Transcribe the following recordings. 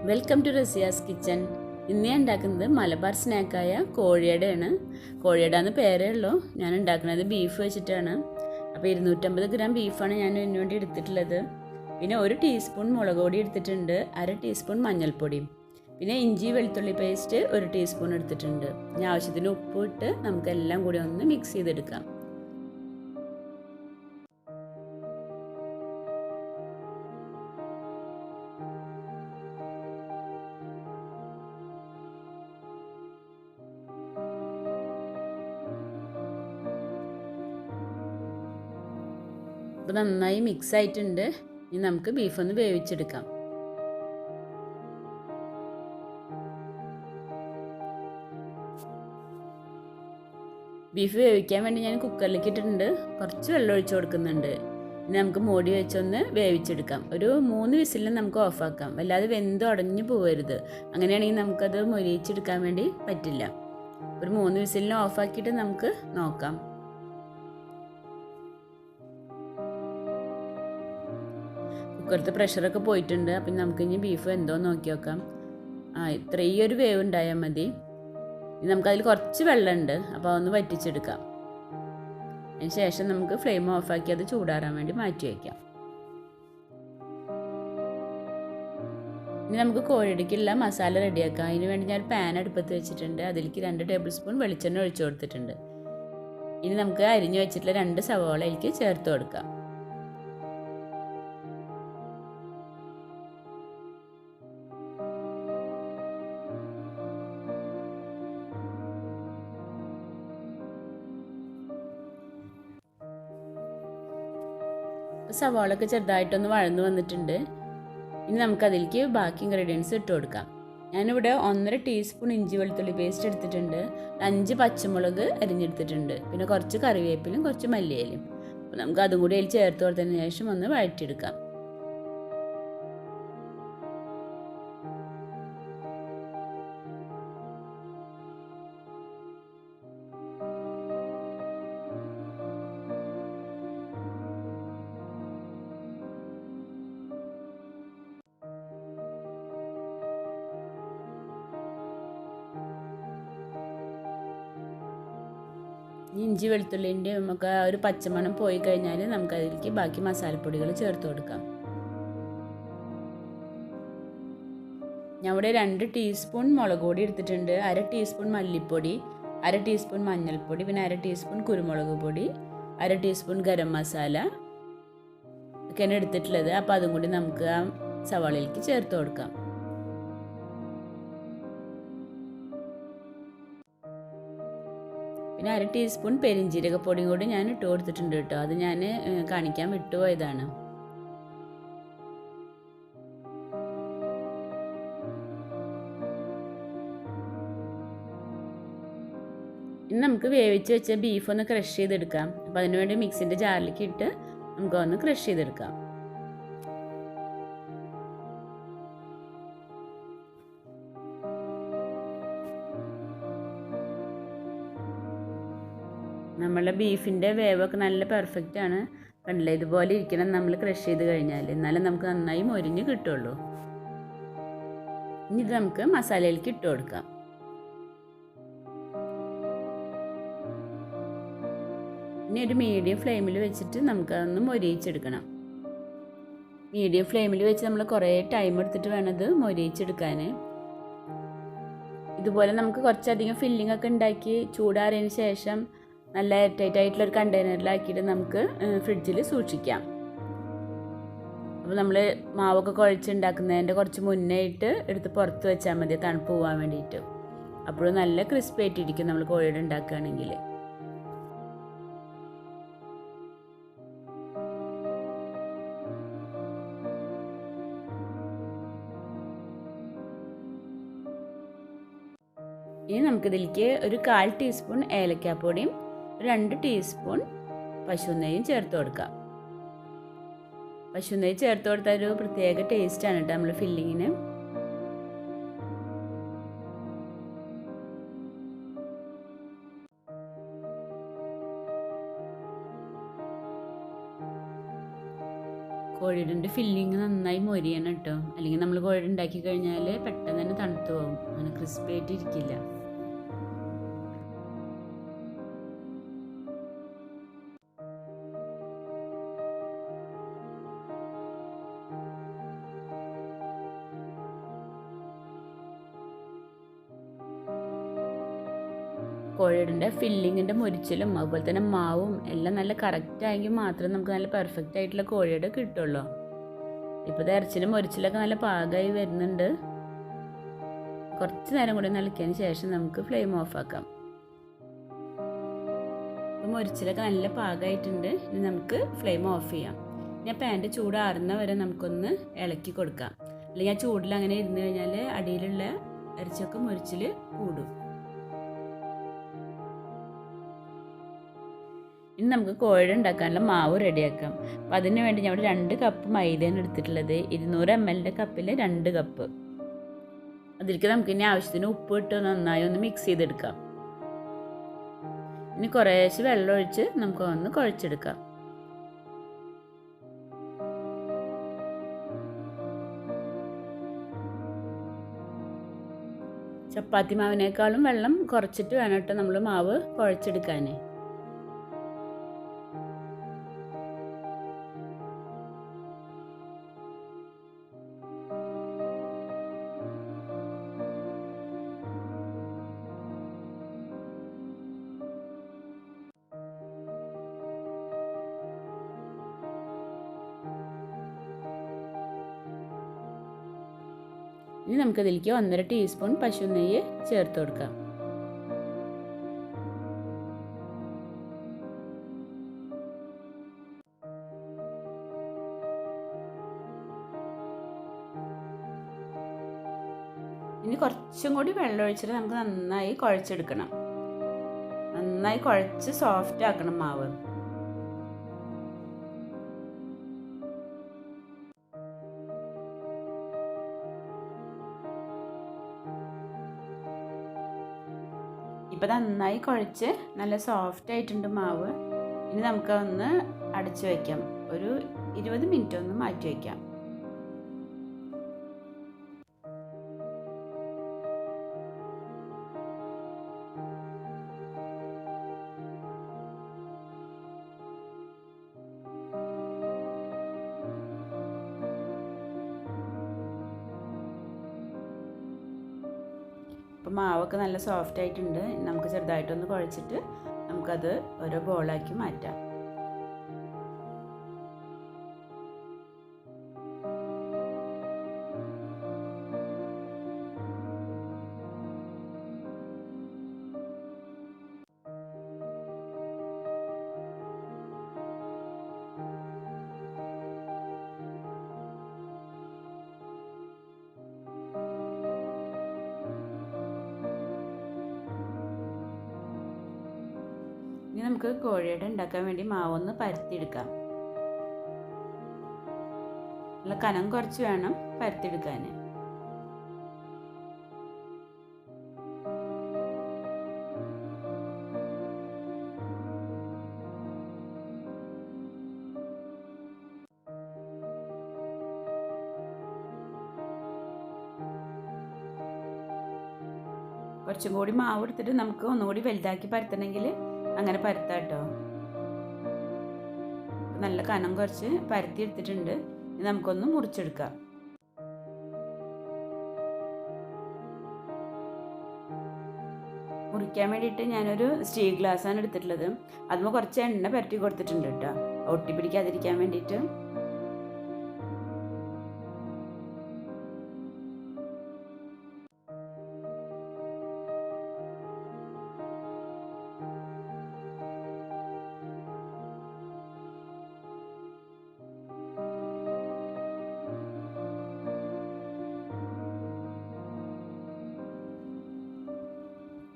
Welcome to Razia's kitchen. ഇന്ന് ഞാൻ ഉണ്ടാക്കുന്നത് മലബാർ സ്നാക്കായ കോഴിയടയാണ്. കോഴിയട എന്ന് പേരേ ഉള്ളൂ. ഞാൻ ഉണ്ടാക്കുന്നത് ബീഫ് വെച്ചിട്ടാണ്. അപ്പോൾ 250 ഗ്രാം ബീഫാണ് ഞാൻ ഇതിനു വേണ്ടി എടുത്തിട്ടുള്ളത്. പിന്നെ 1 ടീസ്പൂൺ മുളക് പൊടി എടുത്തിട്ടുണ്ട്, 1/2 ടീസ്പൂൺ മഞ്ഞൾപ്പൊടിയും, പിന്നെ ഇഞ്ചി വെളുത്തുള്ളി പേസ്റ്റ് 1 ടീസ്പൂൺ എടുത്തിട്ടുണ്ട്. ഇനി ആവശ്യത്തിന് ഉപ്പ് ഇട്ട് നമുക്കെല്ലാം കൂടി ഒന്ന് മിക്സ് ചെയ്തെടുക്കാം. അപ്പോൾ നന്നായി മിക്സ് ആയിട്ടുണ്ട്. ഇനി നമുക്ക് ബീഫ് ഒന്ന് വേവിച്ചെടുക്കാം. ബീഫ് വേവിക്കാൻ വേണ്ടി ഞാൻ കുക്കറിലേക്ക് ഇട്ടിട്ടുണ്ട്. കുറച്ച് വെള്ളം ഒഴിച്ച് കൊടുക്കുന്നുണ്ട്. ഇനി നമുക്ക് മൂടി വെച്ചൊന്ന് വേവിച്ചെടുക്കാം. ഒരു 3 വിസിലിന് നമുക്ക് ഓഫാക്കാം. വല്ലാതെ വെന്ത് ഉടഞ്ഞു പോകരുത്. അങ്ങനെയാണെങ്കിൽ നമുക്കത് മൊരിയിച്ചെടുക്കാൻ വേണ്ടി പറ്റില്ല. ഒരു 3 വിസിലിന് ഓഫാക്കിയിട്ട് നമുക്ക് നോക്കാം. കുക്കറത്തെ പ്രഷറൊക്കെ പോയിട്ടുണ്ട്. അപ്പം നമുക്കിനി ബീഫ് എന്തോ നോക്കി നോക്കാം. ഇത്രയൊരു വേവ് ഉണ്ടായാൽ മതി. ഇനി നമുക്കതിൽ കുറച്ച് വെള്ളമുണ്ട്, അപ്പോൾ അതൊന്ന് വറ്റിച്ചെടുക്കാം. അതിന് ശേഷം നമുക്ക് ഫ്ലെയിം ഓഫാക്കി അത് ചൂടാറാൻ വേണ്ടി മാറ്റി വയ്ക്കാം. ഇനി നമുക്ക് കോഴിയടയ്ക്കുള്ള മസാല റെഡിയാക്കാം. അതിന് വേണ്ടി ഞാൻ പാൻ അടുപ്പത്ത് വെച്ചിട്ടുണ്ട്. അതിലേക്ക് 2 ടേബിൾ സ്പൂൺ വെളിച്ചെണ്ണ ഒഴിച്ചു കൊടുത്തിട്ടുണ്ട്. ഇനി നമുക്ക് അരിഞ്ഞു വെച്ചിട്ടുള്ള 2 സവാള അതിലേക്ക് ചേർത്ത് കൊടുക്കാം. സവാളൊക്കെ ചെറുതായിട്ടൊന്ന് വഴന്നു വന്നിട്ടുണ്ട്. ഇനി നമുക്കതിലേക്ക് ബാക്കി ഇൻഗ്രീഡിയൻസ് ഇട്ട് കൊടുക്കാം. ഞാനിവിടെ 1.5 ടീസ്പൂൺ ഇഞ്ചി വെളുത്തുള്ളി പേസ്റ്റ് എടുത്തിട്ടുണ്ട്, 5 പച്ചമുളക് അരിഞ്ഞെടുത്തിട്ടുണ്ട്, പിന്നെ കുറച്ച് കറിവേപ്പിലും കുറച്ച് മല്ലിയിലും. അപ്പോൾ നമുക്ക് അതും കൂടി അതിൽ ചേർത്ത് കൊടുത്തതിന് ശേഷം ഒന്ന് വഴറ്റിയെടുക്കാം. ഇഞ്ചി വെളുത്തുള്ളിൻ്റെ നമുക്ക് ഒരു പച്ചമണം പോയി കഴിഞ്ഞാൽ നമുക്കതിലേക്ക് ബാക്കി മസാലപ്പൊടികൾ ചേർത്ത് കൊടുക്കാം. ഞാൻ ഇവിടെ 2 ടീസ്പൂൺ മുളക് പൊടി എടുത്തിട്ടുണ്ട്, 1/2 ടീസ്പൂൺ മല്ലിപ്പൊടി, 1/2 ടീസ്പൂൺ മഞ്ഞൾപ്പൊടി, പിന്നെ 1/2 ടീസ്പൂൺ കുരുമുളക് പൊടി, 1/2 ടീസ്പൂൺ ഗരം മസാല ഒക്കെയാണ് എടുത്തിട്ടുള്ളത്. അപ്പോൾ അതും കൂടി നമുക്ക് ആ സവാളയിലേക്ക് ചേർത്ത് കൊടുക്കാം. പിന്നെ 1/2 ടീസ്പൂൺ പെരിഞ്ജീരകപ്പൊടിയും കൂടി ഞാൻ ഇട്ട് കൊടുത്തിട്ടുണ്ട് കേട്ടോ. അത് ഞാൻ കാണിക്കാൻ വിട്ടുപോയതാണ്. ഇനി നമുക്ക് വേവിച്ച് വെച്ച ബീഫ് ഒന്ന് ക്രഷ് ചെയ്തെടുക്കാം. അപ്പോൾ അതിനുവേണ്ടി മിക്സിൻ്റെ ജാറിലേക്ക് ഇട്ട് നമുക്കൊന്ന് ക്രഷ് ചെയ്തെടുക്കാം. നമ്മളുടെ ബീഫിൻ്റെ വേവൊക്കെ നല്ല പെർഫെക്റ്റ് ആണ്. കണ്ടില്ല, ഇതുപോലെ ഇരിക്കണം നമ്മൾ ക്രഷ് ചെയ്ത് കഴിഞ്ഞാൽ, എന്നാലും നമുക്ക് നന്നായി മൊരിഞ്ഞ് കിട്ടുള്ളൂ. ഇനി ഇത് നമുക്ക് മസാലയിലേക്ക് ഇട്ട് കൊടുക്കാം. ഇനി ഒരു മീഡിയം ഫ്ലെയിമിൽ വെച്ചിട്ട് നമുക്കതൊന്ന് മൊരിയിച്ചെടുക്കണം. മീഡിയം ഫ്ലെയിമിൽ വെച്ച് നമ്മൾ കുറേ ടൈം എടുത്തിട്ട് വേണം ഇത് മൊരിയിച്ചെടുക്കാൻ. ഇതുപോലെ നമുക്ക് കുറച്ചധികം ഫില്ലിംഗ് ഒക്കെ ഉണ്ടാക്കി ചൂടാറിയതിന് ശേഷം നല്ല എയർ ടൈറ്റ് ആയിട്ടുള്ളൊരു കണ്ടെയ്നറിലാക്കിയിട്ട് നമുക്ക് ഫ്രിഡ്ജിൽ സൂക്ഷിക്കാം. അപ്പോൾ നമ്മൾ മാവൊക്കെ കുഴച്ചുണ്ടാക്കുന്നതിൻ്റെ കുറച്ച് മുന്നേ ആയിട്ട് എടുത്ത് പുറത്ത് വെച്ചാൽ മതി, തണുപ്പ് പോകാൻ വേണ്ടിയിട്ട്. അപ്പോഴും നല്ല ക്രിസ്പി ആയിട്ടിരിക്കും നമ്മൾ കോഴിയുടെ ഉണ്ടാക്കുകയാണെങ്കിൽ. ഇനി നമുക്കിതിലേക്ക് ഒരു 1/4 ടീസ്പൂൺ ഏലക്കാപ്പൊടിയും 2 ടീസ്പൂൺ പശുനെയ്യും ചേർത്ത് കൊടുക്കാം. പശുനെയ്യ് ചേർത്ത് കൊടുത്താൽ ഒരു പ്രത്യേക ടേസ്റ്റാണ് കേട്ടോ നമ്മൾ ഫില്ലിങ്ങിന്. കോഴിയുടെ ഫില്ലിങ് നന്നായി മൊരിയണം കേട്ടോ, അല്ലെങ്കിൽ നമ്മൾ കോഴി ഉണ്ടാക്കി കഴിഞ്ഞാൽ പെട്ടെന്ന് തന്നെ തണുത്ത് പോകും, അങ്ങനെ ക്രിസ്പി ആയിട്ട് ഇരിക്കില്ല. കോഴിയുടെ ഫില്ലിങ്ങിൻ്റെ മൊരിച്ചിലും അതുപോലെ തന്നെ മാവും എല്ലാം നല്ല കറക്റ്റ് ആയെങ്കിൽ മാത്രമേ നമുക്ക് നല്ല പെർഫെക്റ്റ് ആയിട്ടുള്ള കോഴിയുടെ കിട്ടുള്ളൂ. ഇപ്പോൾ ഇറച്ചിലും മൊരിച്ചിലൊക്കെ നല്ല പാകമായി വരുന്നുണ്ട്. കുറച്ച് നേരം കൂടി നിലയ്ക്കതിന് ശേഷം നമുക്ക് ഫ്ലെയിം ഓഫ് ആക്കാം. ഇപ്പോൾ മൊരിച്ചിലൊക്കെ നല്ല പാകമായിട്ടുണ്ട്. ഇനി നമുക്ക് ഫ്ലെയിം ഓഫ് ചെയ്യാം. ഇനി പാൻ്റെ ചൂടാറുന്ന വരെ നമുക്കൊന്ന് ഇളക്കി കൊടുക്കാം, അല്ലെങ്കിൽ ആ ചൂടിൽ അങ്ങനെ ഇരുന്ന് കഴിഞ്ഞാൽ അടിയിലുള്ള ഇറച്ചിയൊക്കെ മൊരിച്ചിൽ കൂടും. ഇനി നമുക്ക് കോഴി ഉണ്ടാക്കാനുള്ള മാവ് റെഡിയാക്കാം. അപ്പോൾ അതിന് വേണ്ടി ഞാൻ ഇവിടെ 2 കപ്പ് മൈദയാണ് എടുത്തിട്ടുള്ളത്. 200 ml കപ്പിൽ 2 കപ്പ്. അതിലേക്ക് നമുക്ക് ഇനി ആവശ്യത്തിന് ഉപ്പ് ഇട്ട് നന്നായി ഒന്ന് മിക്സ് ചെയ്തെടുക്കാം. ഇനി കുറേശ്ശെ വെള്ളം ഒഴിച്ച് നമുക്ക് ഒന്ന് കുഴച്ചെടുക്കാം. ചപ്പാത്തി മാവിനേക്കാളും വെള്ളം കുറച്ചിട്ട് വേണം കേട്ടോ നമ്മൾ മാവ് കുഴച്ചെടുക്കാൻ. ഇനി നമുക്കതിലേക്ക് 1.5 ടീസ്പൂൺ പശു നെയ്യ് ചേർത്ത് കൊടുക്കാം. ഇനി കുറച്ചും കൂടി വെള്ളം ഒഴിച്ചിട്ട് നമുക്ക് നന്നായി കുഴച്ചെടുക്കണം. നന്നായി കുഴച്ച് സോഫ്റ്റ് ആക്കണം മാവ്. ഇപ്പം നന്നായി കുഴച്ച് നല്ല സോഫ്റ്റ് ആയിട്ടുണ്ട് മാവ്. ഇനി നമുക്കൊന്ന് അടച്ചു വയ്ക്കാം. ഒരു 20 മിനിറ്റ് ഒന്ന് മാറ്റി വയ്ക്കാം. അപ്പോൾ മാവൊക്കെ നല്ല സോഫ്റ്റ് ആയിട്ടുണ്ട്. നമുക്ക് ചെറുതായിട്ടൊന്ന് കുഴച്ചിട്ട് നമുക്കത് ഓരോ ബോളാക്കി മാറ്റാം. ഇനി നമുക്ക് കോഴിയുടെ ഉണ്ടാക്കാൻ വേണ്ടി മാവൊന്ന് പരത്തിയെടുക്കാം. നല്ല കനം കുറച്ച് വേണം പരത്തിയെടുക്കാൻ. കുറച്ചും കൂടി മാവ് എടുത്തിട്ട് നമുക്ക് ഒന്നുകൂടി വലുതാക്കി പരത്തണമെങ്കിൽ അങ്ങനെ പരത്താം കേട്ടോ. നല്ല കനം കുറച്ച് പരത്തി എടുത്തിട്ടുണ്ട്. ഇനി നമുക്കൊന്ന് മുറിച്ചെടുക്കാം. മുറിക്കാൻ വേണ്ടിയിട്ട് ഞാനൊരു സ്റ്റീൽ ഗ്ലാസ്സാണ് എടുത്തിട്ടുള്ളത്. അതിന് കുറച്ച് എണ്ണ പരട്ടി കൊടുത്തിട്ടുണ്ട് കേട്ടോ, ഒട്ടിപ്പിടിക്കാതിരിക്കാൻ വേണ്ടിയിട്ട്.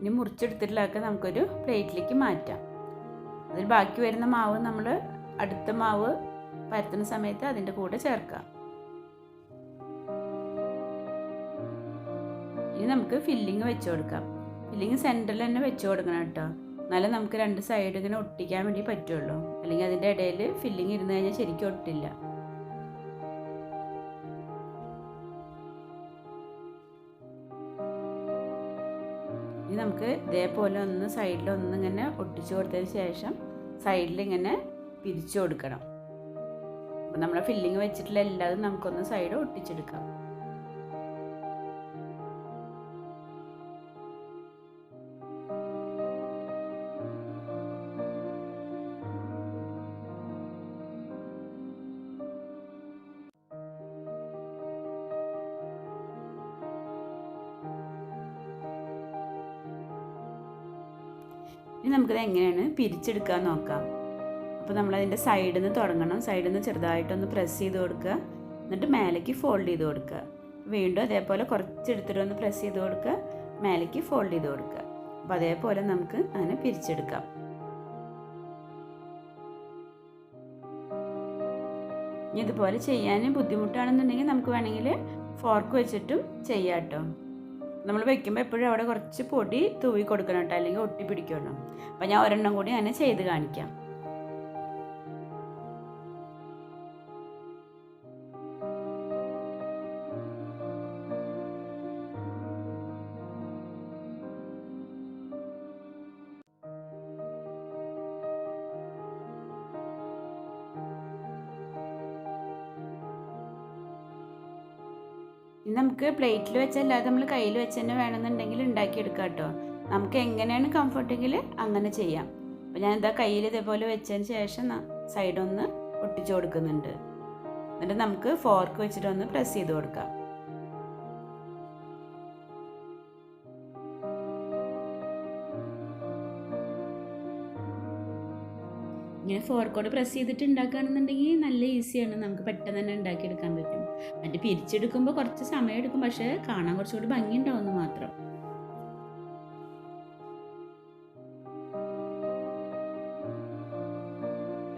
ഇനി മുറിച്ചെടുത്തിട്ടുള്ളതൊക്കെ നമുക്കൊരു പ്ലേറ്റിലേക്ക് മാറ്റാം. അതിൽ ബാക്കി വരുന്ന മാവ് നമ്മൾ അടുത്ത മാവ് പരത്തുന്ന സമയത്ത് അതിൻ്റെ കൂടെ ചേർക്കാം. ഇനി നമുക്ക് ഫില്ലിങ് വെച്ച് കൊടുക്കാം. ഫില്ലിങ് സെൻറ്ററിൽ തന്നെ വെച്ച് കൊടുക്കണം കേട്ടോ, എന്നാലേ നമുക്ക് 2 സൈഡ് ഇങ്ങനെ ഒട്ടിക്കാൻ വേണ്ടി പറ്റുള്ളൂ. അല്ലെങ്കിൽ അതിൻ്റെ ഇടയിൽ ഫില്ലിങ് ഇരുന്ന് കഴിഞ്ഞാൽ ശരിക്കും ഒട്ടില്ല. ഇനി നമുക്ക് ഇതേപോലെ ഒന്ന് സൈഡിലൊന്ന് ഇങ്ങനെ ഒട്ടിച്ചു കൊടുത്തതിന് ശേഷം സൈഡിലിങ്ങനെ പിരിച്ചു കൊടുക്കണം. അപ്പോൾ നമ്മളെ ഫില്ലിങ് വെച്ചിട്ടുള്ള എല്ലാതും നമുക്കൊന്ന് സൈഡ് ഒട്ടിച്ചെടുക്കാം. ഇനി നമുക്കിത് എങ്ങനെയാണ് പിരിച്ചെടുക്കാൻ നോക്കാം. അപ്പോൾ നമ്മളതിൻ്റെ സൈഡിൽ നിന്ന് തുടങ്ങണം. സൈഡിൽ നിന്ന് ചെറുതായിട്ടൊന്ന് പ്രസ് ചെയ്ത് കൊടുക്കുക, എന്നിട്ട് മേലേക്ക് ഫോൾഡ് ചെയ്ത് കൊടുക്കുക. വീണ്ടും അതേപോലെ കുറച്ചെടുത്തിട്ടൊന്ന് പ്രസ് ചെയ്ത് കൊടുക്കുക, മേലേക്ക് ഫോൾഡ് ചെയ്ത് കൊടുക്കുക. അപ്പോൾ അതേപോലെ നമുക്ക് അങ്ങനെ പിരിച്ചെടുക്കാം. ഇനി ഇതുപോലെ ചെയ്യാൻ ബുദ്ധിമുട്ടാണെന്നുണ്ടെങ്കിൽ നമുക്ക് വേണമെങ്കിൽ ഫോർക്ക് വെച്ചിട്ടും ചെയ്യാം കേട്ടോ. നമ്മൾ വെക്കുമ്പോൾ എപ്പോഴും അവിടെ കുറച്ച് പൊടി തൂവി കൊടുക്കണം കേട്ടോ, അല്ലെങ്കിൽ ഒട്ടി പിടിക്കണം. അപ്പോൾ ഞാൻ ഒരെണ്ണം കൂടി അങ്ങനെ ചെയ്ത് കാണിക്കാം. ഇനി നമുക്ക് പ്ലേറ്റിൽ വെച്ചല്ലാതെ നമ്മൾ കയ്യിൽ വെച്ച് തന്നെ വേണമെന്നുണ്ടെങ്കിൽ ഉണ്ടാക്കിയെടുക്കാം കേട്ടോ. നമുക്ക് എങ്ങനെയാണ് കംഫർട്ടെങ്കിൽ അങ്ങനെ ചെയ്യാം. അപ്പോൾ ഞാൻ എന്താ കയ്യിൽ ഇതേപോലെ വെച്ചതിന് ശേഷം സൈഡൊന്ന് ഒട്ടിച്ചു കൊടുക്കുന്നുണ്ട്. എന്നിട്ട് നമുക്ക് ഫോർക്ക് വെച്ചിട്ടൊന്ന് പ്രസ് ചെയ്ത് കൊടുക്കാം. ഇങ്ങനെ ഫോർക്കോട് പ്രസ് ചെയ്തിട്ട് ഉണ്ടാക്കുകയാണെന്നുണ്ടെങ്കിൽ നല്ല ഈസിയാണ്, നമുക്ക് പെട്ടെന്ന് തന്നെ ഉണ്ടാക്കിയെടുക്കാൻ പറ്റും. മറ്റേ പിരിച്ചെടുക്കുമ്പോൾ കുറച്ച് സമയം എടുക്കും, പക്ഷേ കാണാൻ കുറച്ചുകൂടി ഭംഗി ഉണ്ടാവുമെന്ന് മാത്രം.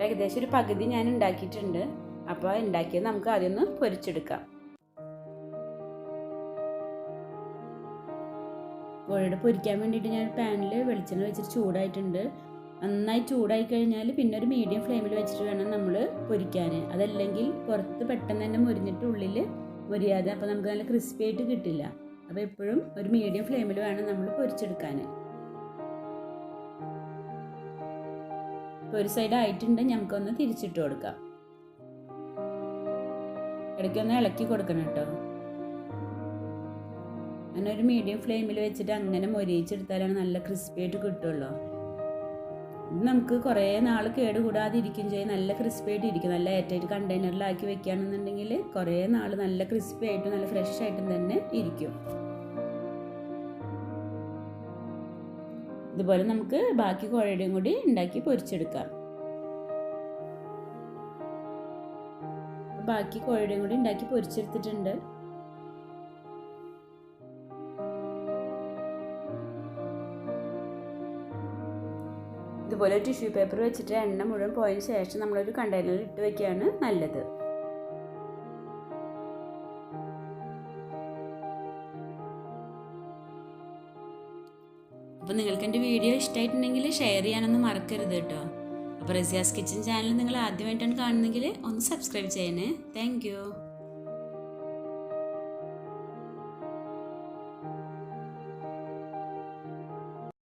ഏകദേശം ഒരു പകുതി ഞാൻ ഉണ്ടാക്കിയിട്ടുണ്ട്. അപ്പോൾ ഉണ്ടാക്കിയത് നമുക്ക് ആദ്യം ഒന്ന് പൊരിച്ചെടുക്കാം. കോഴിയുടെ പൊരിക്കാൻ വേണ്ടിയിട്ട് ഞാൻ പാനിൽ വെളിച്ചെണ്ണ വെച്ചിട്ട് ചൂടായിട്ടുണ്ട്. നന്നായി ചൂടായി കഴിഞ്ഞാൽ പിന്നെ ഒരു മീഡിയം ഫ്ലെയിമിൽ വെച്ചിട്ട് വേണം നമ്മൾ പൊരിക്കാൻ. അതല്ലെങ്കിൽ പുറത്ത് പെട്ടെന്ന് തന്നെ മുരിഞ്ഞിട്ട് ഉള്ളിൽ മുരിയാതെ അപ്പോൾ നമുക്ക് നല്ല ക്രിസ്പി ആയിട്ട് കിട്ടില്ല. അപ്പോൾ എപ്പോഴും ഒരു മീഡിയം ഫ്ലെയിമിൽ വേണം നമ്മൾ പൊരിച്ചെടുക്കാൻ. ഇപ്പോൾ ഒരു സൈഡ് ആയിട്ടുണ്ട്, നമുക്കൊന്ന് തിരിച്ചിട്ട് കൊടുക്കാം. ഇടയ്ക്കൊന്ന് ഇളക്കി കൊടുക്കണം കേട്ടോ. അങ്ങനെ ഒരു മീഡിയം ഫ്ലെയിമിൽ വെച്ചിട്ട് അങ്ങനെ മൊരിയിച്ചെടുത്താലാണ് നല്ല ക്രിസ്പി ആയിട്ട് കിട്ടുള്ളൂ. നമുക്ക് കുറേ നാൾ കേടുകൂടാതെ ഇരിക്കും ചെയ്യും, നല്ല ക്രിസ്പി ആയിട്ട് ഇരിക്കും. നല്ല എയർടൈറ്റ് കണ്ടെയ്നറിലാക്കി വെക്കുകയാണെന്നുണ്ടെങ്കിൽ കുറേ നാൾ നല്ല ക്രിസ്പി ആയിട്ടും നല്ല ഫ്രഷ് ആയിട്ടും തന്നെ ഇരിക്കും. ഇതുപോലെ നമുക്ക് ബാക്കി കോഴിയുടെയും കൂടി ഉണ്ടാക്കി പൊരിച്ചെടുക്കാം. ബാക്കി കോഴിയുടെയും കൂടി ഉണ്ടാക്കി പൊരിച്ചെടുത്തിട്ടുണ്ട്. ഇതുപോലെ ടിഷ്യൂ പേപ്പർ വെച്ചിട്ട് എണ്ണ മുഴുവൻ പോയതിന് ശേഷം നമ്മളൊരു കണ്ടെയ്നറിൽ ഇട്ട് വയ്ക്കുകയാണ് നല്ലത്. അപ്പോൾ നിങ്ങൾക്ക് എൻ്റെ വീഡിയോ ഇഷ്ടമായിട്ടുണ്ടെങ്കിൽ ഷെയർ ചെയ്യാനൊന്നും മറക്കരുത് കേട്ടോ. അപ്പോൾ റസിയാസ് കിച്ചൻ ചാനൽ നിങ്ങൾ ആദ്യമായിട്ടാണ് കാണുന്നതെങ്കിൽ ഒന്ന് സബ്സ്ക്രൈബ് ചെയ്യണേ. Thank you.